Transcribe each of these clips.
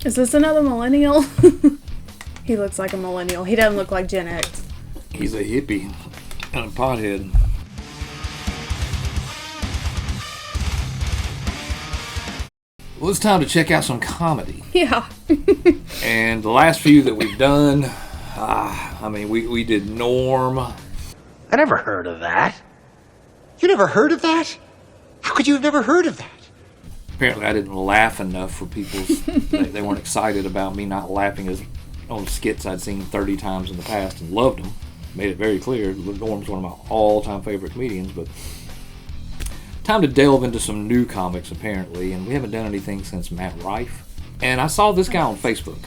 Is this another millennial? He looks like a millennial. He doesn't look like Gen X. He's a hippie and a pothead. Well, it's time to check out some comedy. Yeah. And the last few that we've done, we did Norm. I never heard of that. You never heard of that? How could you have never heard of that? Apparently I didn't laugh enough for people. They weren't excited about me not laughing on skits I'd seen 30 times in the past and loved them. Made it very clear. Norm's one of my all-time favorite comedians, but time to delve into some new comics, apparently, and we haven't done anything since Matt Rife. And I saw this guy on Facebook,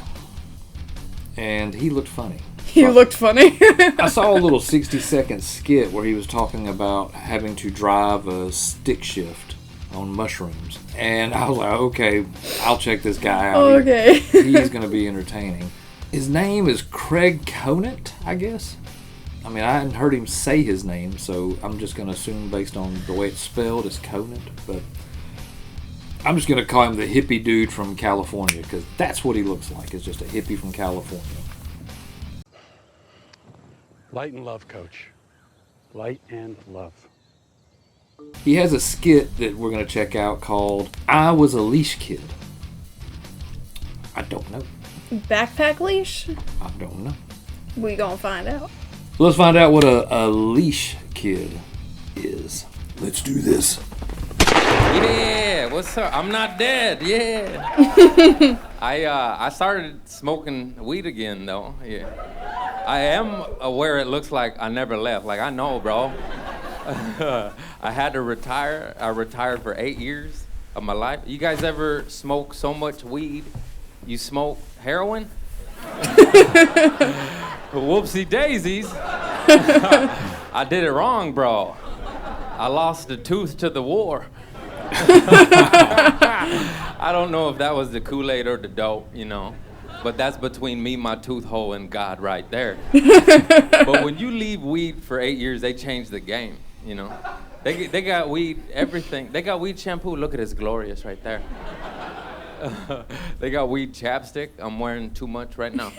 and he looked funny. He looked funny. I saw a little 60-second skit where he was talking about having to drive a stick shift on mushrooms. And I was like, okay, I'll check this guy out. Okay. He's going to be entertaining. His name is Craig Conant, I guess. I mean, I hadn't heard him say his name, so I'm just going to assume based on the way it's spelled, it's Conant. But I'm just going to call him the hippie dude from California, because that's what he looks like. It's just a hippie from California. Light and love, Coach. Light and love. He has a skit that we're going to check out called I Was a Leash Kid. I don't know. Backpack leash? I don't know. We gonna find out. So let's find out what a leash kid is. Let's do this. Yeah, what's up? I'm not dead. Yeah. I started smoking weed again though. Yeah. I am aware it looks like I never left. Like I know, bro. I had to retire. I retired for 8 years of my life. You guys ever smoke so much weed you smoke heroin? Whoopsie daisies. I did it wrong, bro. I lost a tooth to the war. I don't know if that was the Kool-Aid or the dope, you know. But that's between me, my tooth hole, and God right there. But when you leave weed for 8 years, they change the game, you know. They got weed, everything. They got weed shampoo. Look at this glorious right there. They got weed chapstick. I'm wearing too much right now.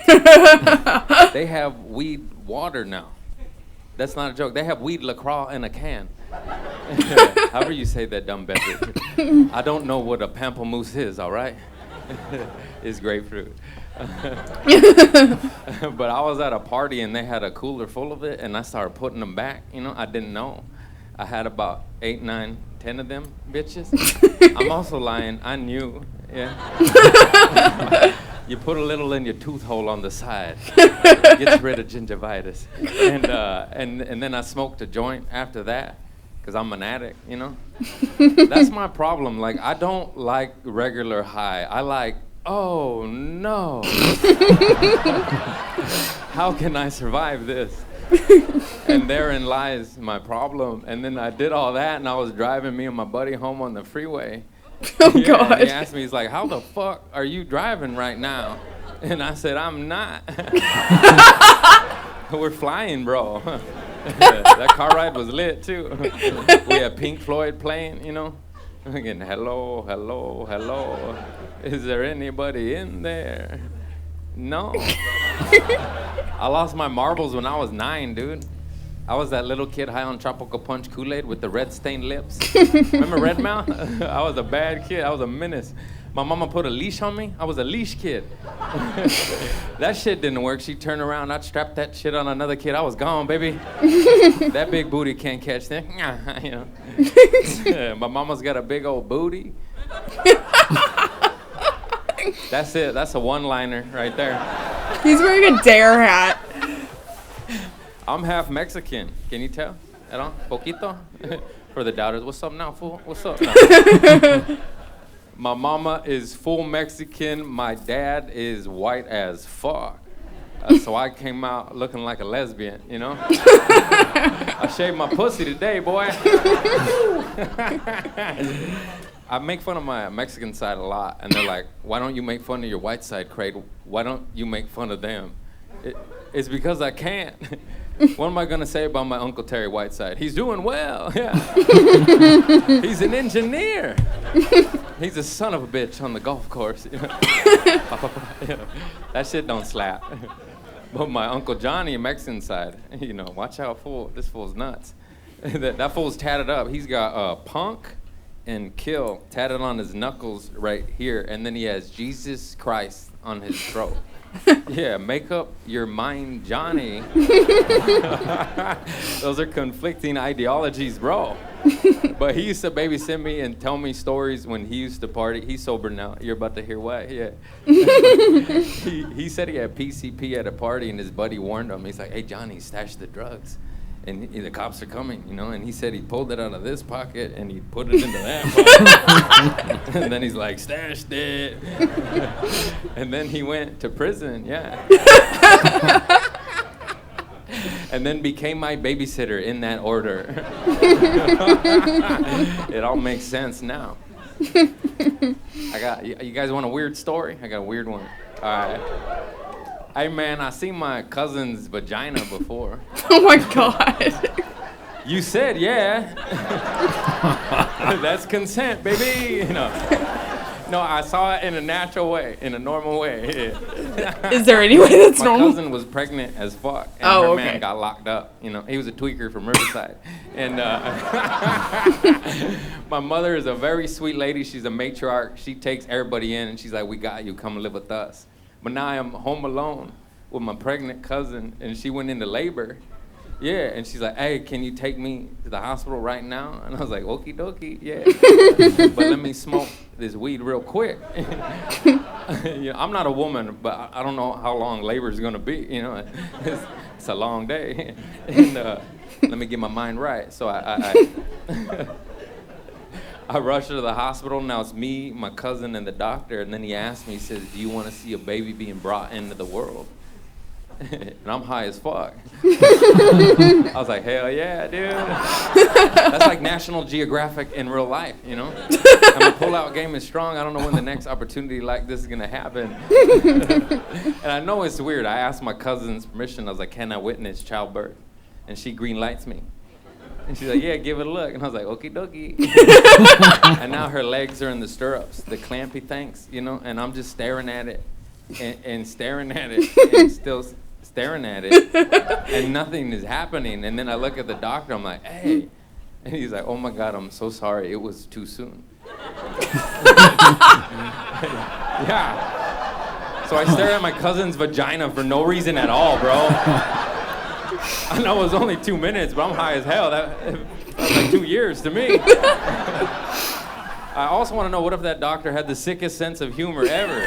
They have weed water now. That's not a joke. They have weed LaCroix in a can. However you say that, dumb beverage. I don't know what a pamplemousse is, all right? It's grapefruit. But I was at a party and they had a cooler full of it and I started putting them back. You know, I didn't know. I had about 8, 9, 10 of them bitches. I'm also lying. I knew. Yeah. You put a little in your tooth hole on the side. Gets rid of gingivitis. And then I smoked a joint after that because I'm an addict, you know? That's my problem. Like, I don't like regular high. I like, oh, no. How can I survive this? And therein lies my problem. And then I did all that, and I was driving me and my buddy home on the freeway. Oh, yeah, God. And he asked me, he's like, how the fuck are you driving right now? And I said, I'm not. We're flying, bro. That car ride was lit, too. We had Pink Floyd playing, you know. Again, hello, hello, hello. Is there anybody in there? No. I lost my marbles when I was 9, dude. I was that little kid high on tropical punch Kool-Aid with the red stained lips. Remember Red Mouth? I was a bad kid. I was a menace. My mama put a leash on me. I was a leash kid. That shit didn't work. She turned around. I'd strap that shit on another kid. I was gone, baby. That big booty can't catch that. You know. My mama's got a big old booty. That's it. That's a one-liner right there. He's wearing a dare hat. I'm half Mexican. Can you tell? At all? Poquito? For the doubters. What's up now, fool? What's up now? My mama is full Mexican. My dad is white as fuck. So I came out looking like a lesbian, you know? I shaved my pussy today, boy. I make fun of my Mexican side a lot, and they're like, why don't you make fun of your white side, Craig? Why don't you make fun of them? It's because I can't. What am I gonna say about my Uncle Terry Whiteside? He's doing well. Yeah. He's an engineer. He's a son of a bitch on the golf course. You know? That shit don't slap. But my Uncle Johnny, Mexican side, you know, watch out, fool. This fool's nuts. that fool's tatted up. He's got punk and kill tatted on his knuckles right here, and then he has Jesus Christ on his throat. Yeah, make up your mind, Johnny. Those are conflicting ideologies, bro. But he used to babysit me and tell me stories when he used to party. He's sober now. You're about to hear why. Yeah. He said he had PCP at a party, and his buddy warned him. He's like, "Hey, Johnny, stash the drugs. And the cops are coming, you know." And he said he pulled it out of this pocket and he put it into that pocket. And then he's like, "Stashed it." And then he went to prison, yeah. And then became my babysitter in that order. It all makes sense now. You guys want a weird story? I got a weird one. All right. Hey man, I seen my cousin's vagina before. Oh my God. You said yeah. That's consent, baby. No, I saw it in a natural way, in a normal way. Yeah. Is there any way that's My normal? cousin was pregnant as fuck, and her man got locked up. You know, he was a tweaker from Riverside. And my mother is a very sweet lady. She's a matriarch. She takes everybody in, and she's like, "We got you. Come live with us." But now I'm home alone with my pregnant cousin, and she went into labor. Yeah, and she's like, "Hey, can you take me to the hospital right now?" And I was like, "Okie dokie, yeah." But let me smoke this weed real quick. You know, I'm not a woman, but I don't know how long labor is gonna be. You know, it's a long day. And let me get my mind right. So I rushed her to the hospital. Now it's me, my cousin, and the doctor. And then he asked me, he says, "Do you want to see a baby being brought into the world?" And I'm high as fuck. I was like, "Hell yeah, dude." That's like National Geographic in real life, you know? And my pull-out game is strong. I don't know when the next opportunity like this is gonna happen. And I know it's weird. I asked my cousin's permission. I was like, "Can I witness childbirth?" And she green lights me. And she's like, "Yeah, give it a look." And I was like, "Okie dokie." And now her legs are in the stirrups, the clampy things, you know? And I'm just staring at it and staring at it and still staring at it, and nothing is happening. And then I look at the doctor, I'm like, "Hey," and he's like, "Oh my God, I'm so sorry, it was too soon." Yeah. So I stare at my cousin's vagina for no reason at all, bro. I know it was only 2 minutes, but I'm high as hell. That was like 2 years to me. I also want to know, what if that doctor had the sickest sense of humor ever?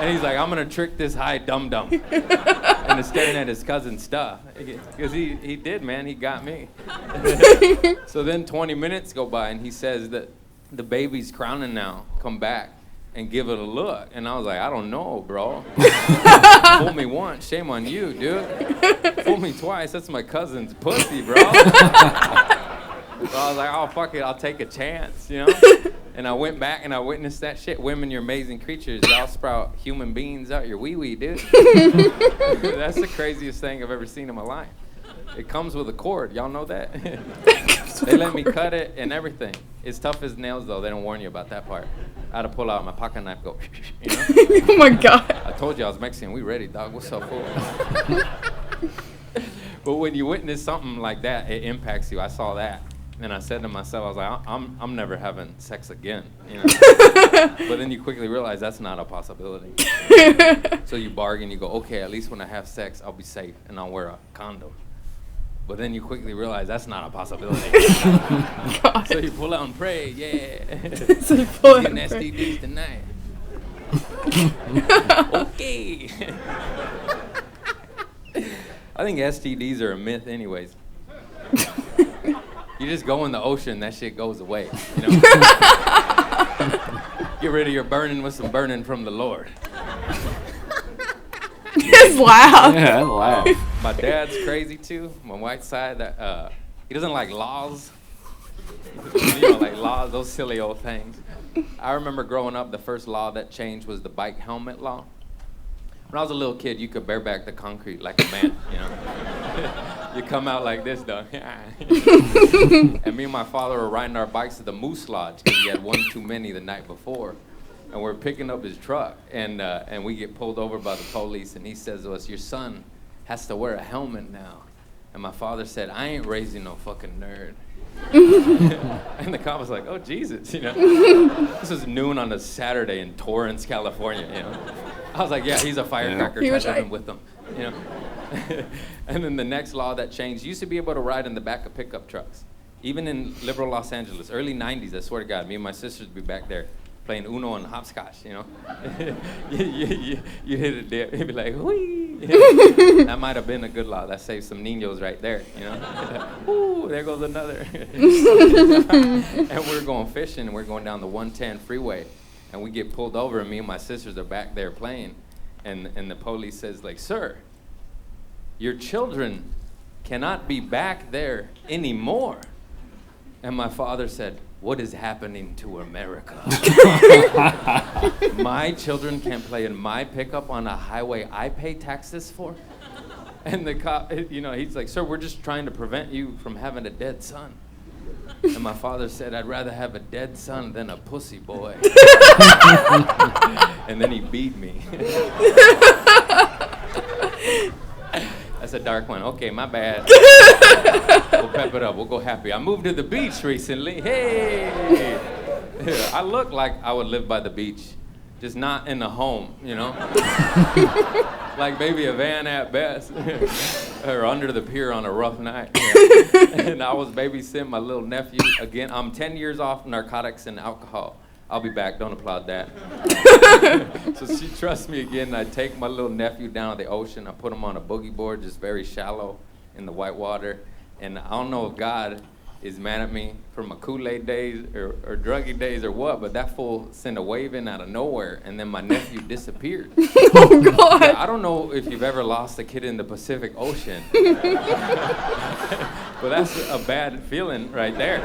And he's like, "I'm going to trick this high dum-dum." And is staring at his cousin's stuff. Because he did, man. He got me. So then 20 minutes go by, and he says that the baby's crowning now. Come back and give it a look. And I was like, "I don't know, bro." Fool me once, shame on you, dude. Fool me twice, that's my cousin's pussy, bro. So I was like, "Oh, fuck it, I'll take a chance," you know? And I went back and I witnessed that shit. Women, you're amazing creatures. Y'all sprout human beings out your wee-wee, dude. That's the craziest thing I've ever seen in my life. It comes with a cord. Y'all know that? They let me cut it and everything. It's tough as nails, though. They don't warn you about that part. I had to pull out my pocket knife, go, you know? Oh my God. I told you I was Mexican. We ready, dog. What's up, fool? But when you witness something like that, it impacts you. I saw that. And I said to myself, I was like, I'm never having sex again, you know? But then you quickly realize that's not a possibility. So you bargain, you go, "Okay, at least when I have sex, I'll be safe and I'll wear a condom." But then you quickly realize that's not a possibility. God. So you pull out and pray, yeah. So you pull out Getting and pray. STDs tonight. Okay. I think STDs are a myth anyways. You just go in the ocean, that shit goes away, you know? Get rid of your burning with some burning from the Lord. His laugh. Yeah, I laugh. My dad's crazy too, my white side. He doesn't like laws. You know, like laws, those silly old things. I remember growing up, the first law that changed was the bike helmet law. When I was a little kid, you could bareback the concrete like a man, you know. You come out like this, though. And me and my father were riding our bikes to the Moose Lodge because he had one too many the night before. And we're picking up his truck, and we get pulled over by the police, and he says to us, "Your son has to wear a helmet now." And my father said, "I ain't raising no fucking nerd." And the cop was like, "Oh, Jesus," you know. This was noon on a Saturday in Torrance, California, you know. I was like, "Yeah, he's a firecracker." He was Touch right. him with them, you know. And then the next law that changed, you used to be able to ride in the back of pickup trucks. Even in liberal Los Angeles, early 90s, I swear to God, me and my sisters would be back there playing Uno and hopscotch, you know. you hit a dip, you'd be like, whee. That might have been a good law. That saved some niños right there, you know. Ooh, there goes another. And we're going fishing, and we're going down the 110 freeway, and we get pulled over, and me and my sisters are back there playing, and the police says, like, "Sir, your children cannot be back there anymore." And my father said, "What is happening to America?" My children can't play in my pickup on a highway I pay taxes for? And the cop, you know, he's like, "Sir, we're just trying to prevent you from having a dead son." And my father said, "I'd rather have a dead son than a pussy boy." And then he beat me. That's a dark one. Okay, my bad. We'll pep it up. We'll go happy. I moved to the beach recently. Hey! I look like I would live by the beach, just not in a home, you know? Like maybe a van at best, or under the pier on a rough night. Yeah. And I was babysitting my little nephew. Again, I'm 10 years off narcotics and alcohol. I'll be back, don't applaud that. So she trusts me again, and I take my little nephew down to the ocean. I put him on a boogie board, just very shallow in the white water. And I don't know if God is mad at me for my Kool-Aid days or druggy days or what, but that fool sent a wave in out of nowhere, and then my nephew disappeared. Oh, God. Yeah, I don't know if you've ever lost a kid in the Pacific Ocean. But that's a bad feeling right there.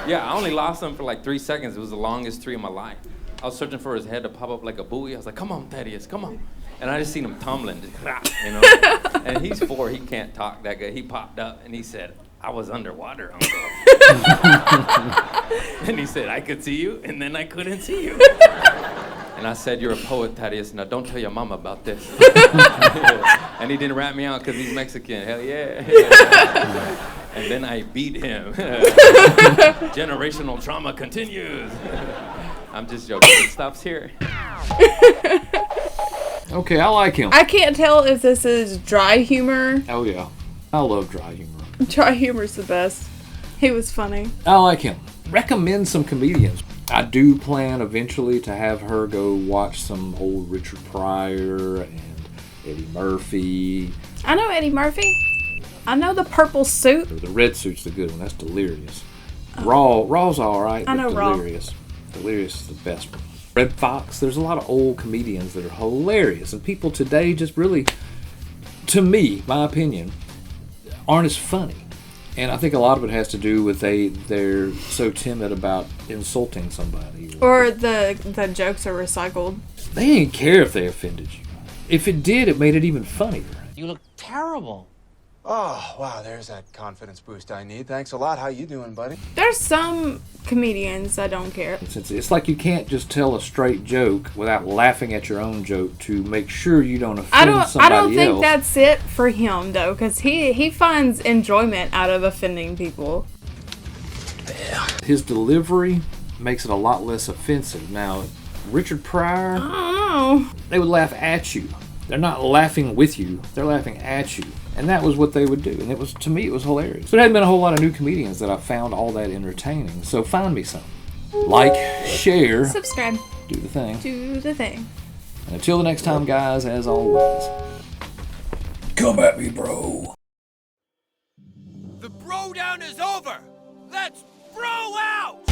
Yeah, I only lost him for like 3 seconds. It was the longest 3 of my life. I was searching for his head to pop up like a buoy. I was like, "Come on, Thaddeus, come on." And I just seen him tumbling, just, you know. And he's 4, he can't talk that good. He popped up and he said, "I was underwater, Uncle." And he said, "I could see you, and then I couldn't see you." And I said, "You're a poet, Thaddeus. Now don't tell your mama about this." And he didn't rat me out because he's Mexican. Hell yeah. And then I beat him. Generational trauma continues. I'm just joking. It stops here. Okay, I like him. I can't tell if this is dry humor. Oh, yeah. I love dry humor. Dry humor's the best. He was funny. I like him. Recommend some comedians. I do plan eventually to have her go watch some old Richard Pryor and Eddie Murphy. I know Eddie Murphy. I know the purple suit. The red suit's the good one. That's Delirious. Raw's all right, I but know Raw. Delirious. Delirious is the best one. Red Fox. There's a lot of old comedians that are hilarious, and people today just really, to me, my opinion, aren't as funny. And I think a lot of it has to do with they're so timid about insulting somebody. Or the jokes are recycled. They didn't care if they offended you. If it did, it made it even funnier. You look terrible. Oh, wow, there's that confidence boost I need. Thanks a lot. How you doing, buddy? There's some comedians that don't care. It's like you can't just tell a straight joke without laughing at your own joke to make sure you don't offend somebody else. I don't think that's it for him, though, because he finds enjoyment out of offending people. His delivery makes it a lot less offensive. Now, Richard Pryor, I don't know. they would laugh at you. They're not laughing with you. They're laughing at you. And that was what they would do. And to me, it was hilarious. There hadn't been a whole lot of new comedians that I found all that entertaining. So find me some. Like, share, Subscribe. do the thing. Do the thing. And until the next time, guys, as always, come at me, bro. The Brodown is over! Let's bro out!